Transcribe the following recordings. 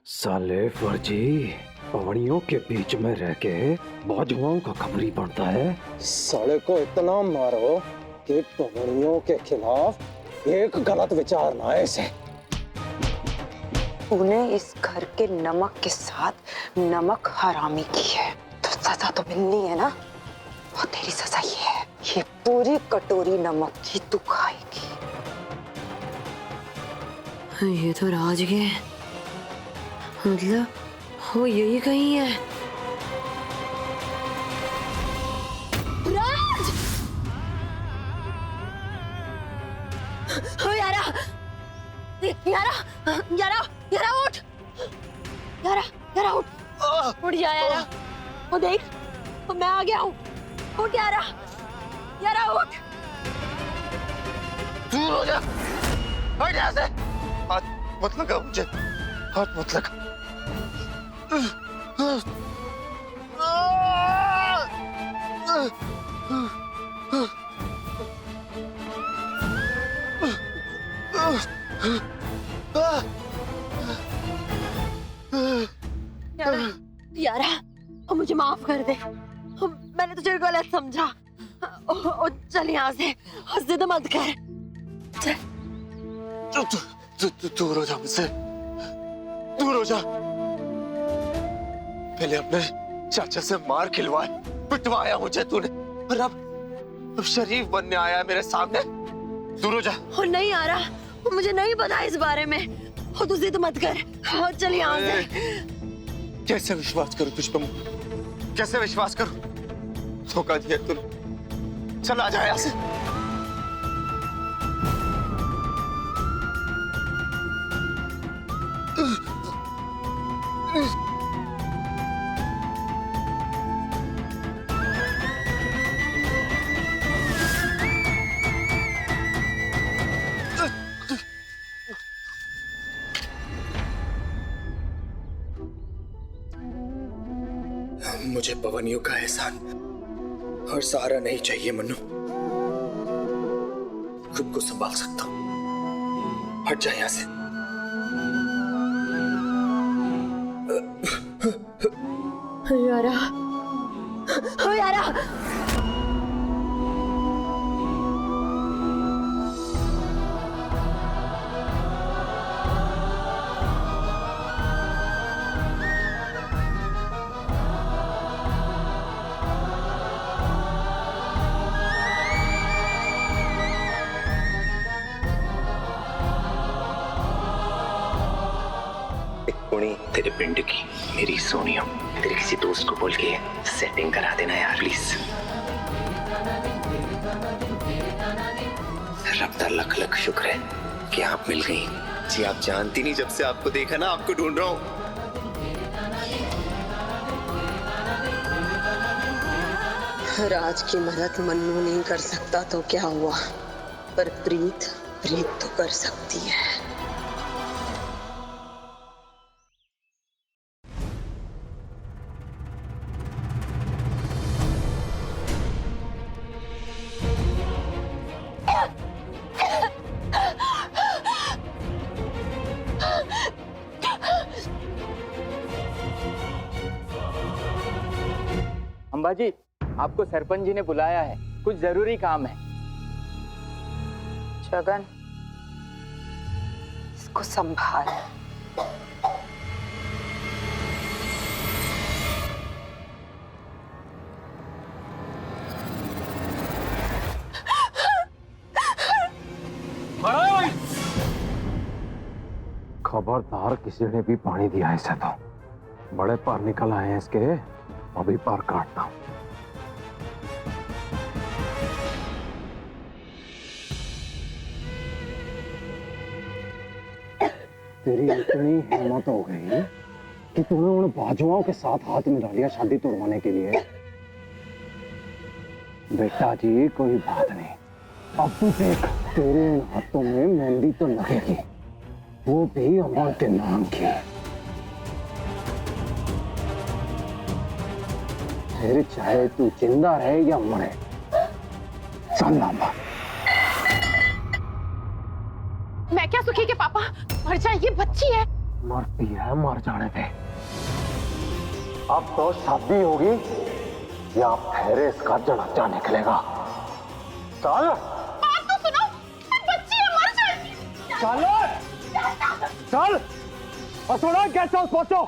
साले फर्जी पहाड़ियों के बीच में रह के बाजुओं का खबरी बनता है। साले को इतना मारो कि पहाड़ियों के खिलाफ एक गलत विचार ना आए से। तूने इस घर के नमक के साथ नमक हरामी की है तो सजा तो मिलनी है ना। और तेरी सजा ये है, ये पूरी कटोरी नमक की तू खाएगी। ये तो राज के मतलब वो यही कहीं है। राज! ओ यारा! यारा! यारा! यारा उठ! यारा! यारा उठ! उठ जा यारा! वो देख, मैं आ गया हूँ। उठ यारा! यारा उठ! दूर हो जा, हट यहाँ से। हाथ मत लगा मुझे, हाथ मत लगा। यारा, मुझे माफ कर दे। मैंने तुझे गलत समझा। चल यहाँ से, जिद मत कर। दूर हो जा मुझसे, दूर हो जा। पहले अपने चाचा से मार खिलवाए, पिटवाया मुझे तूने, और अब शरीफ बनने आया मेरे सामने। दूर हो जा। नहीं आ रहा, मुझे नहीं पता इस बारे में। तू जिद मत कर। चल यहाँ से। कैसे विश्वास करूं तुझ पे? कैसे विश्वास करूं? धोखा दिया तूने। चल आ जा यहाँ से। मुझे पवनियों का एहसान और सहारा नहीं चाहिए मन्नू। खुद को संभाल सकता हूं। हट जा यहां से। यारा, यारा। तेरे पिंड की मेरी सोनिया, तेरे किसी दोस्त को बोल के सेटिंग करा देना यार प्लीज। रब का लख लख शुक्र है कि आप मिल गई जी। आप जानती नहीं, जब से आपको देखा ना आपको ढूंढ रहा हूं। राज की मदद मन्नू नहीं कर सकता तो क्या हुआ, पर प्रीत तो कर सकती है। अंबाजी, आपको सरपंच जी ने बुलाया है, कुछ जरूरी काम है। जगन, इसको संभाल। खबरदार किसी ने भी पानी दिया है इसे तो बड़े पार निकल आए हैं इसके। अभी पार काटता हूं। तेरी इतनी हिम्मत हो गई कि तूने उन बाजुओं के साथ हाथ मिला लिया शादी तोड़वाने के लिए। बेटा जी कोई बात नहीं, अब तू देख तेरे इन हाथों में मेहंदी तो लगेगी, वो भी अमर के नाम की। फिर चाहे तू जिंदा रहे या मरे, चल लामा। मैं क्या सुखी के पापा, मर जाए, ये बच्ची है। मरती है, मर जाने दे। अब तो शादी होगी या फिर इसका जनाजा निकलेगा। चल बात तो सुनो, बच्ची है, मर जाएगी। चल चल और थोड़ा गेस्ट हाउस पहुंचो।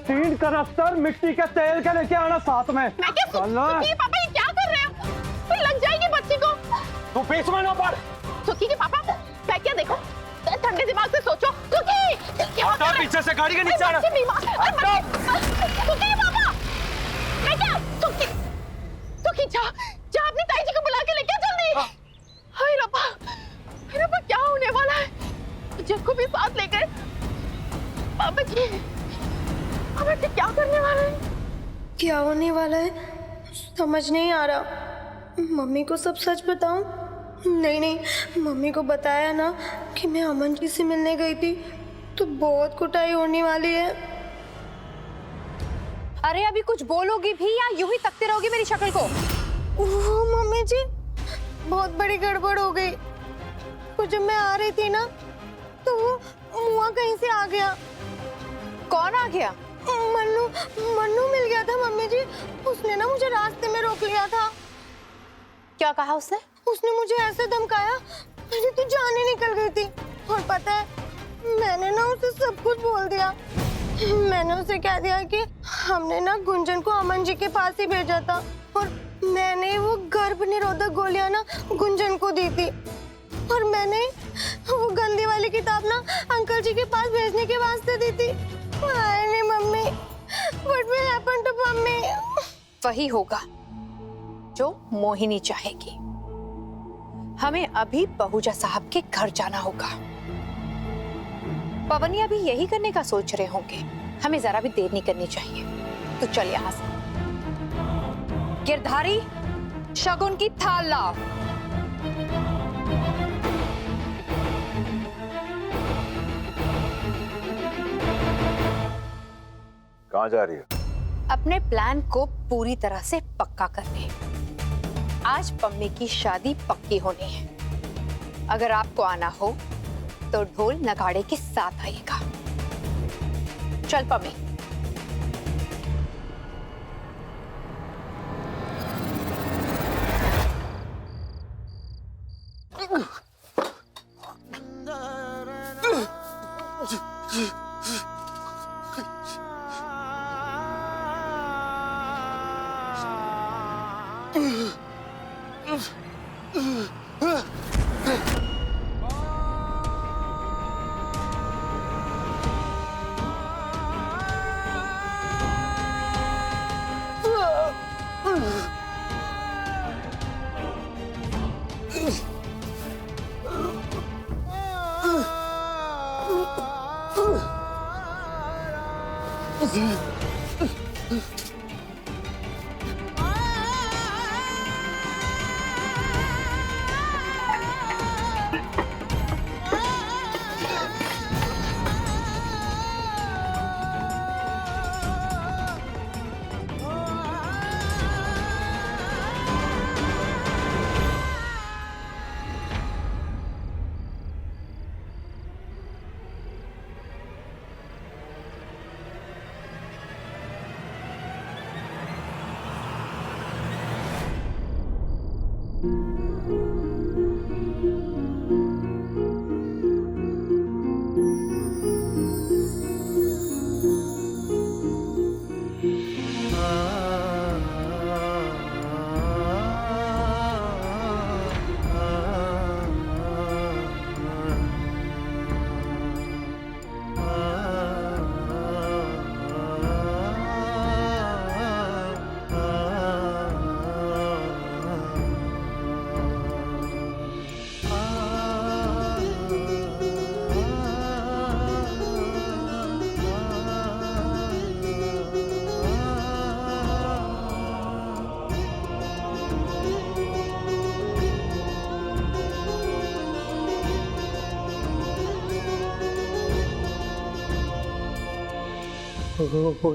3 कनस्तर मिट्टी के तेल के लेके आना साथ में। मैं क्या सुखी पापा, ये क्या कर रहे हो? फिर लग जाएगी बच्ची को। तू बीच में ना पड़। सुखी के पापा, मैं क्या देखो, ठंडे दिमाग से सोचो। सुखी क्या कर रहे हो? पीछे से गाड़ी के नीचे आना। बच्ची बीमार। सुखी के पापा, मैं क्या सुखी सुखी जा जा अपनी ताई जी को बुला के लेके आ जल्दी। हाय रब्बा क्या होने वाला है? जग को भी साथ लेकर पापा जी क्या करने वाला है? क्या होने वाला है समझ नहीं आ रहा। मम्मी को सब सच बताऊं? नहीं, मम्मी को बताया ना कि मैं अमन जी से मिलने गई थी तो बहुत कुटाई होने वाली है। अरे अभी कुछ बोलोगी भी या यूं ही तकते रहोगी मेरी शक्ल को? ओह मम्मी जी, बहुत बड़ी गड़बड़ हो गई। तो जब मैं आ रही थी ना तो वो मुआ कहीं से आ गया। कौन आ गया? मन्नू मिल गया था मम्मी जी। उसने ना मुझे रास्ते में रोक लिया था। क्या कहा उसने? उसने मुझे ऐसे धमकाया मेरी तो जान ही निकल गई थी। और पता है, मैंने ना उसे सब कुछ बोल दिया। मैंने उसे कह दिया कि हमने ना गुंजन को अमन जी के पास ही भेजा था और मैंने वो गर्भ निरोधक गोलियां ना गुंजन को दी थी और मैंने वो गंदी वाली किताब ना अंकल जी के पास भेजने के वास्ते दी थी। नहीं मम्मी, what will happen to mummy? वही होगा जो मोहिनी चाहेगी। हमें अभी बहुजा साहब के घर जाना होगा। पवनिया भी यही करने का सोच रहे होंगे। हमें जरा भी देर नहीं करनी चाहिए। तो चल यहां से। गिरधारी, शगुन की थाल लाओ। कहाँ जा रही है? अपने प्लान को पूरी तरह से पक्का करने। आज पम्मी की शादी पक्की होनी है। अगर आपको आना हो तो ढोल नगाड़े के साथ आइएगा। चल पम्मी।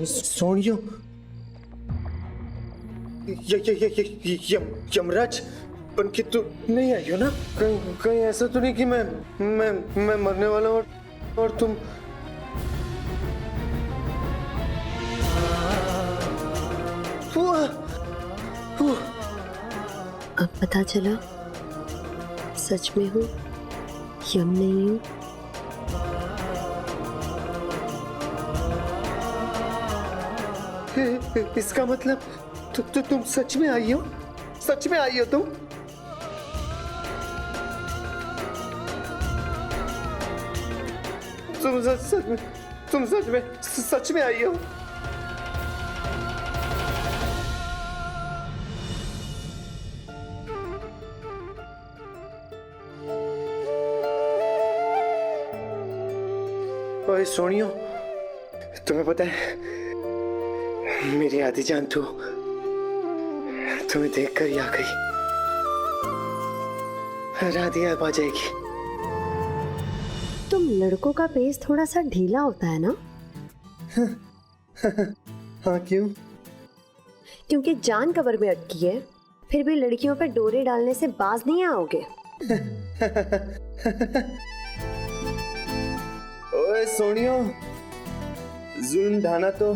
सोनियो, यमराज बन के तो नहीं आई हो ना? कहीं ऐसा तो नहीं कि मैं मरने वाला हूँ और अब पता चला सच में हूँ यम नहीं हूँ। इसका मतलब तुम सच में आई हो? सच में आई हो तुम? तुम सच में आई हो? ओए सोनियो, तुम्हें पता है मेरी आधी जान तो तुम्हें देखकर ही आ गई। राधिया अब आ जाएगी। तुम लड़कों का पेस थोड़ा सा ढीला होता है ना? हाँ, क्यों? क्योंकि जान कब्र में अटकी है, फिर भी लड़कियों पे डोरे डालने से बाज नहीं आओगे। ओए सोनियो, जुल्म ढाना तो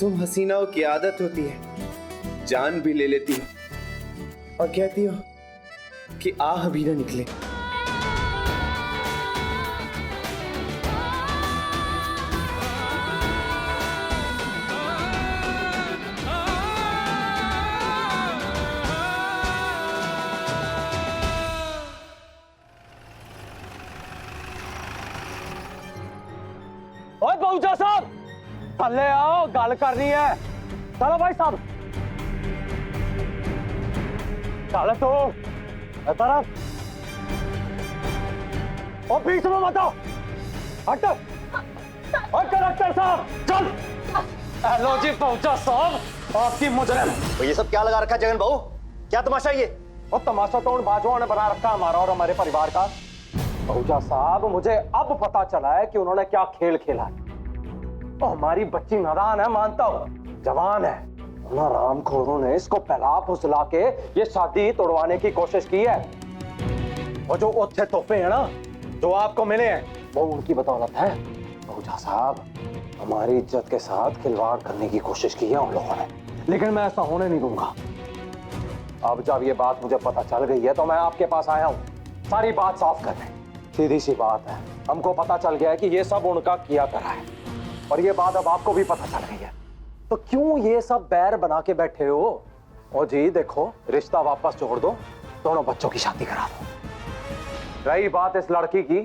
तुम हसीनाओं की आदत होती है। जान भी ले लेती हो और कहती हो कि आह भी ना निकले। ओए पहुंचा साहब, थल्ले आओ, गल करनी है। चलो भाई साहब, चल तो तरफ। और बीच में मत आओ, हट। और कलेक्टर साहब चल। हेलो जी पहुंचा साहब, आपकी मुजरिम। तो ये सब क्या लगा रखा जगन बाबू? क्या तमाशा ये? और तमाशा तो उन बाजुओं ने बना रखा हमारा और हमारे परिवार का। पहुंचा साहब, मुझे अब पता चला है कि उन्होंने क्या खेल खेला है। और हमारी बच्ची नादान है, मानता हूं, जवान है। ना रामखोरों ने इसको पहला फुसला के ये शादी तोड़वाने की कोशिश की है। और जो ओथे तोहफे हैं ना, जो आपको मिले हैं, वो उनकी बदौलत है। पहुंचा साहब, हमारी इज्जत के साथ खिलवाड़ करने की कोशिश की है उन लोगों ने, लेकिन मैं ऐसा होने नहीं दूंगा। अब जब ये बात मुझे पता चल गई है तो मैं आपके पास आया हूं सारी बात साफ करने। सीधी सी बात है, हमको पता चल गया है कि ये सब उनका किया करा है, और ये बात अब आपको भी पता चल गई है। तो क्यों ये सब बैर बना के बैठे हो? और जी देखो, रिश्ता वापस जोड़ दो, दोनों बच्चों की शादी करा दो। रही बात इस लड़की की,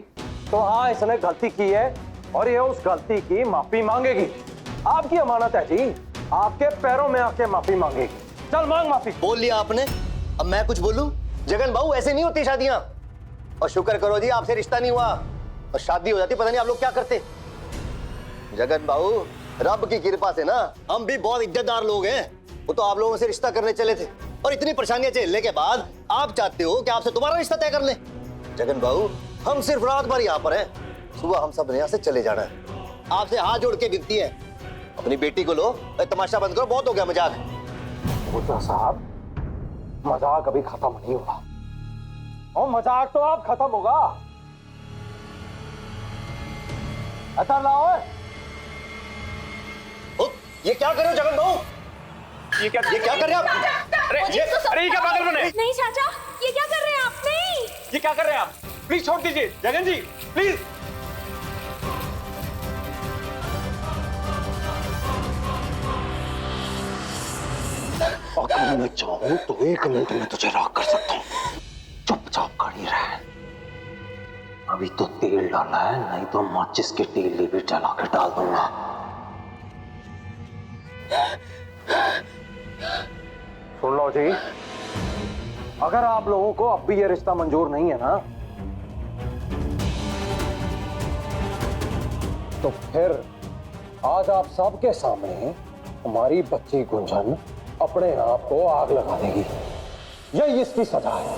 तो हाँ, इसने गलती की है और ये उस गलती की माफी मांगेगी। आपकी अमानत है जी, आपके पैरों में आके माफी मांगेगी। चल मांग माफी। बोल लिया आपने, अब मैं कुछ बोलूं? जगन बाबू, ऐसे नहीं होती शादियां। और शुक्र करो जी आपसे रिश्ता नहीं हुआ, और शादी हो जाती पता नहीं आप लोग क्या करते। जगन बाबू, रब की कृपा से ना हम भी बहुत इज्जतदार लोग हैं। वो तो आप लोगों से रिश्ता करने चले थे, और इतनी परेशानियां झेलने के बाद आप चाहते हो कि आपसे तुम्हारा रिश्ता तय कर लें। जगन बाबू, हम सिर्फ रात भर यहाँ पर हैं, सुबह हम सब ने यहाँ से चले जाना है। आपसे हाथ जोड़ के विनती है, अपनी बेटी को लो, तमाशा बंद करो, बहुत हो गया मजाक। बुद्धा साहब, मजाक अभी खत्म नहीं हुआ, और मजाक तो अब खत्म होगा। अच्छा लाओ। ये क्या कर रहे हो जगन बाबू? ये क्या कर रहे हैं आप? अरे ये क्या पागल बने? नहीं चाचा, ये क्या कर रहे हैं आप? नहीं, ये क्या कर रहे हैं आप? प्लीज छोड़ दीजिए जगन जी, प्लीज। अगर मैं चाहूं तो 1 मिनट में तुझे राख कर सकता हूं। चुपचाप खड़ी रह। अभी तो तेल डाला है, नहीं तो माचिस की तीली भी जला के डाल दूंगा। सुन लो जी, अगर आप लोगों को अब भी ये रिश्ता मंजूर नहीं है ना, तो फिर आज आप सबके सामने हमारी बच्ची गुंजन अपने आप को आग लगा देगी। यही इसकी सजा है।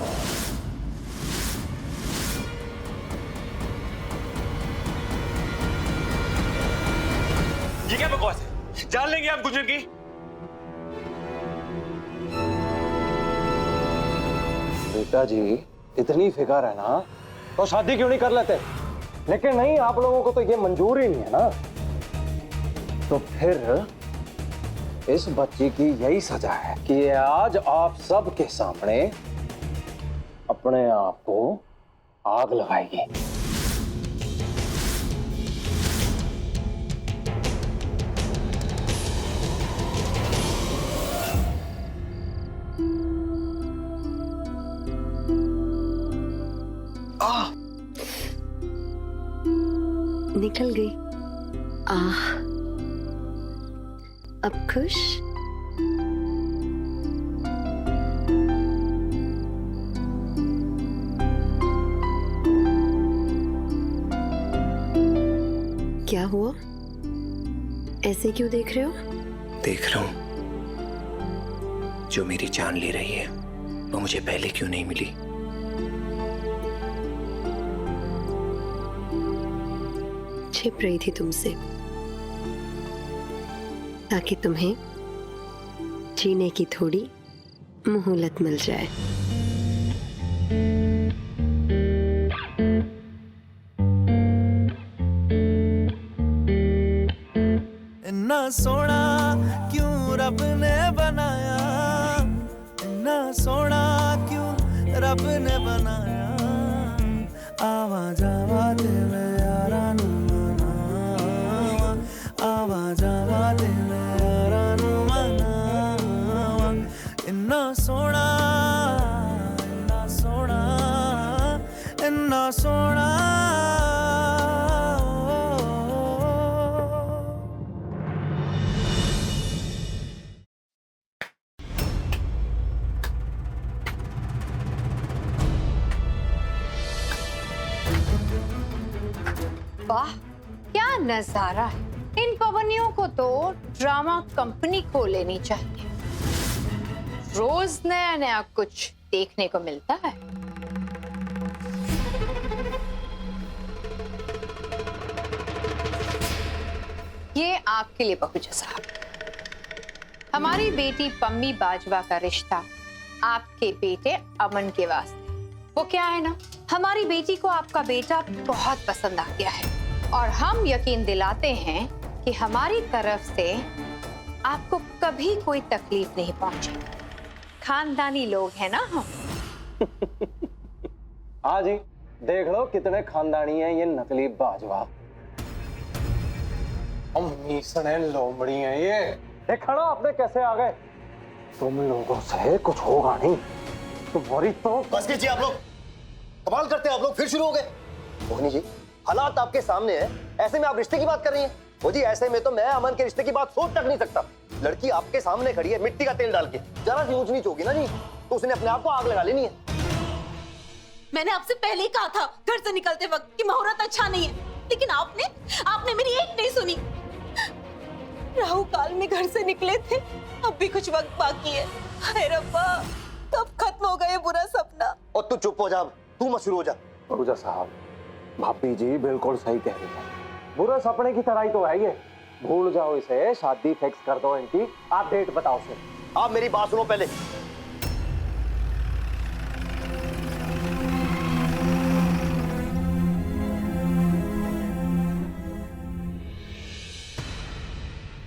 ये क्या बकवास है? जान लेंगे आप गुंजन की? बेटा जी, इतनी फिक्र है ना, तो शादी क्यों नहीं कर लेते? लेकिन नहीं, आप लोगों को तो ये मंजूर ही नहीं है ना। तो फिर इस बच्ची की यही सजा है कि आज आप सबके सामने अपने आप को आग लगाएगी। निकल गई। आह, अब खुश? क्या हुआ? ऐसे क्यों देख रहे हो? देख रहा हूं जो मेरी जान ले रही है वो मुझे पहले क्यों नहीं मिली। छिप रही थी तुमसे ताकि तुम्हें जीने की थोड़ी मोहलत मिल जाए। इन्ना सोना क्यों रब ने बनाया, इन्ना सोना क्यों रब ने बनाया। आवा जावा दिल यारा नू मनावा, आवा जावा दिल यारा नू मनावा। इन्ना सोना, इन्ना सोना, इन्ना सोना। वाह क्या नजारा है। इन पवनियों को तो ड्रामा कंपनी खोल लेनी चाहिए। रोज नया नया कुछ देखने को मिलता है। ये आपके लिए बहूजा साहब, हमारी बेटी पम्मी बाजवा का रिश्ता आपके बेटे अमन के वास्ते। वो क्या है ना, हमारी बेटी को आपका बेटा बहुत पसंद आ गया है और हम यकीन दिलाते हैं कि हमारी तरफ से आपको कभी कोई तकलीफ नहीं पहुंचेगी। खानदानी लोग हैं ना हम। हाँ जी, देख लो कितने खानदानी हैं ये नकली बाजवा। अम्मी सने लोमड़ी हैं ये। देखा ना आपने कैसे आ गए। तुम लोगों से कुछ होगा नहीं। तुम्हारी तो बस कीजिए आप लोग, कमाल करते हैं आप लोग, फिर शुरू हो गए। मोहिनी जी, हालात आपके सामने है, ऐसे में आप रिश्ते की बात कर रही हैं। वो जी ऐसे में तो मैं अमन के रिश्ते की बात सोच तक नहीं सकता। लड़की आपके सामने खड़ी है मिट्टी का तेल डाल के, जरा सी ऊंच नीच होगी ना जी तो उसने अपने आप को आग लगा लेनी है। मैंने आपसे पहले ही कहा था घर से निकलते वक्त कि मुहूर्त अच्छा नहीं है, लेकिन आपने मेरी एक नहीं सुनी। राहु काल में घर से निकले थे, अब भी कुछ वक्त बाकी है। हाय रब्बा, कब खत्म होगा ये बुरा सपना। और तू चुप हो जा, तू मत शुरू हो जा। बहूजा साहब, भाभी जी बिल्कुल सही कह रही है। बुरे सपने की तरह ही तो है ये। भूल जाओ इसे, शादी फिक्स कर दो इनकी। आप डेट बताओ फिर। आप मेरी बात सुनो पहले।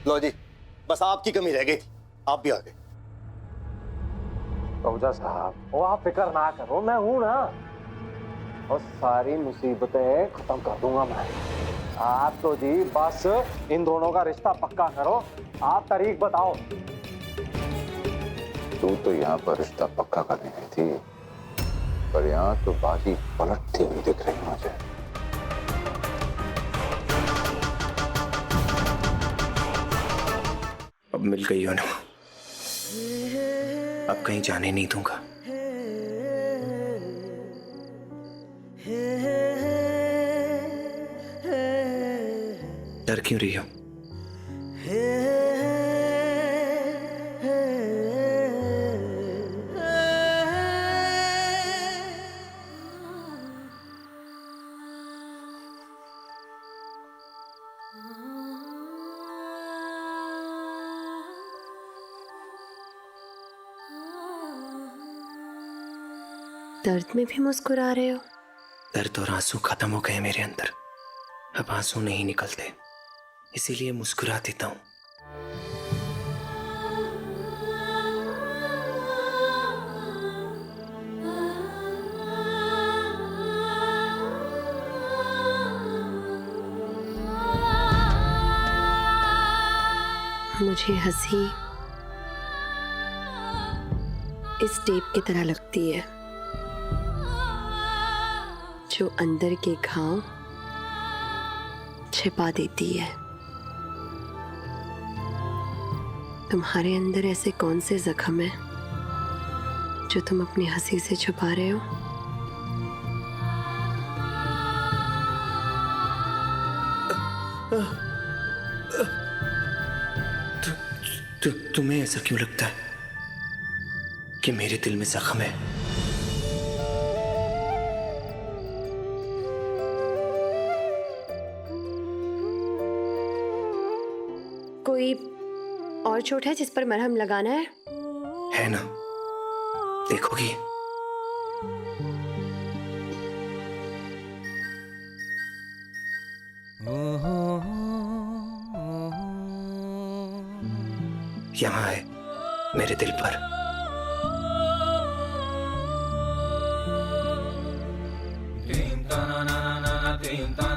लो जी, बस आपकी कमी रह गई, आप भी आ गए। बहूजा साहब, वो आप फिक्र ना करो, मैं हूं ना, और सारी मुसीबतें खत्म कर दूंगा मैं। आप तो जी बस इन दोनों का रिश्ता पक्का करो। आप तारीख बताओ। तू तो यहाँ पर रिश्ता पक्का करने गई थी, पर यहाँ तो बाजी पलटती हुई दिख रही मुझे। अब मिल गई हो ना, अब कहीं जाने नहीं दूंगा। डर क्यों रही हो? दर्द में भी मुस्कुरा रहे हो? दर्द और आंसू खत्म हो गए मेरे अंदर, अब आंसू नहीं निकलते, इसीलिए मुस्कुरा देता हूं। मुझे हंसी इस टेप की तरह लगती है जो अंदर के घाव छिपा देती है। तुम्हारे अंदर ऐसे कौन से जख्म हैं जो तुम अपनी हंसी से छुपा रहे हो? तुम्हें ऐसा क्यों लगता है कि मेरे दिल में जख्म है? कोई और चोट है जिस पर मरहम लगाना है? है ना, देखोगी? यहाँ है मेरे दिल पर। टीम ता ना ना ना ना टीम ता